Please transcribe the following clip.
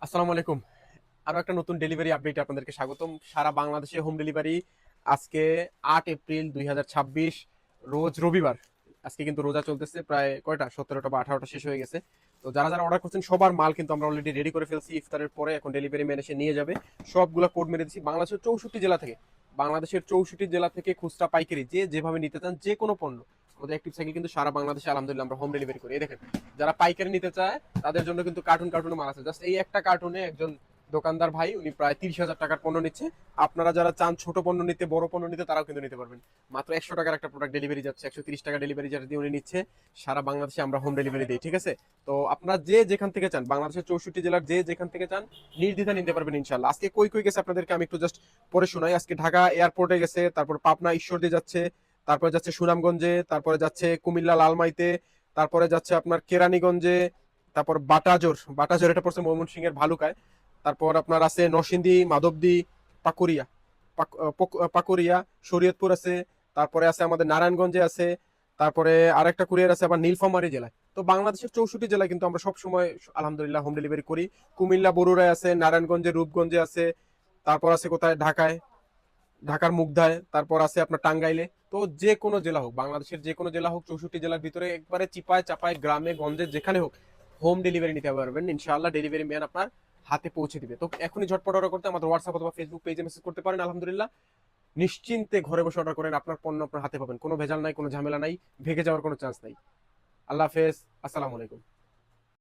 আসসালামু আলাইকুম। আরো একটা নতুন ডেলিভারি আপডেটে আপনাদেরকে স্বাগতম। সারা বাংলাদেশে হোম ডেলিভারি। আজকে 8 এপ্রিল 2026, রোজ রবিবার। আজকে কিন্তু রোজা চলতেছে, প্রায় কয়টা 17টা বা 18টা শেষ হয়ে গেছে। তো যারা যারা অর্ডার করছেন সবার মাল কিন্তু আমরা অলরেডি রেডি করে ফেলছি। ইফতারের পরে এখন ডেলিভারি ম্যান এসে নিয়ে যাবে। সবগুলা কোড মেরে দিচ্ছি বাংলাদেশের 64 জেলা থেকে খুচরা পাইকারি যে যেভাবে নিতে চান যে কোনো পণ্য। আমাদের অ্যাক্টিভ সাইকেল কিন্তু সারা বাংলাদেশে আলহামদুলিল্লাহ আমরা হোম ডেলিভারি করি। এই দেখেন, যারা পাইকারি নিতে চায় তাদের জন্য কিন্তু কার্টুন কার্টুনে মাল আছে। জাস্ট এই একটা কার্টুনে একজন দোকানদার ভাই উনি প্রায় 30,000 টাকার পণ্য নিচ্ছে। আপনারা যারা চান ছোট পণ্য নিতে, বড় পণ্য নিতে, তারাও কিন্তু নিতে পারবেন। মাত্র 100 টাকার একটা প্রোডাক্ট ডেলিভারি যাচ্ছে, 130 টাকা ডেলিভারি চার্জ দিয়ে উনি নিচ্ছে। সারা বাংলাদেশে আমরা হোম ডেলিভারি দিই, ঠিক আছে? তো আপনারা যে যেখান থেকে চান, বাংলাদেশের 64 জেলার যে যেখান থেকে চান নির্দ্বিধায় নিতে পারবেন ইনশাল্লাহ। আজকে কই কই গেছে আপনাদেরকে আমি একটু জাস্ট পরে শোনাই। আজকে ঢাকা এয়ারপোর্টে গেছে, তারপর পাবনা ঈশ্বরদী যাচ্ছে, তারপরে যাচ্ছে সুনামগঞ্জে, তারপরে যাচ্ছে কুমিল্লা লালমাইতে, তারপরে যাচ্ছে আপনার কেরানীগঞ্জে, তারপর বাটাজোর এটা পড়ছে ময়মনসিংহের ভালুকায়। তারপর আপনার আছে নরসিংদী, মাধবদী, পাকুড়িয়া, পাকুড়িয়া, শরীয়তপুর আছে। তারপরে আছে আমাদের নারায়ণগঞ্জে আছে। তারপরে আরেকটা কুরিয়ার আছে আবার নীলফামারী জেলায়। তো বাংলাদেশের 64 জেলায় কিন্তু আমরা সব সময় আলহামদুলিল্লাহ হোম ডেলিভারি করি। কুমিল্লা বরুড়ায় আছে, নারায়ণগঞ্জে, রূপগঞ্জে আছে। তারপর আছে কোথায়, ঢাকার মুগধায়। তারপর আছে আপনার টাঙ্গাইলে। তো যে কোনো জেলা হোক, বাংলাদেশের যে কোনো জেলা হোক, 64 জেলার ভিতরে একবারে চিপায় চাপায় গ্রামে গঞ্জে যেখানে হোক হোম ডেলিভারি নিতে পারবেন ইনশাআল্লাহ। ডেলিভারি ম্যান আপনার হাতে পৌঁছে দিবে। তো এখনই ঝটপট অর্ডার করতে আমাদের হোয়াটসঅ্যাপ অথবা ফেসবুক পেজে মেসেজ করতে পারেন। আলহামদুলিল্লাহ নিশ্চিন্তে ঘরে বসে অর্ডার করেন, আপনার পণ্য আপনার হাতে পাবেন। কোনো ভেজাল নাই, কোনো ঝামেলা নাই, ভেগে যাওয়ার কোনো চান্স নাই। আল্লাহ হাফেজ। আসসালামু আলাইকুম।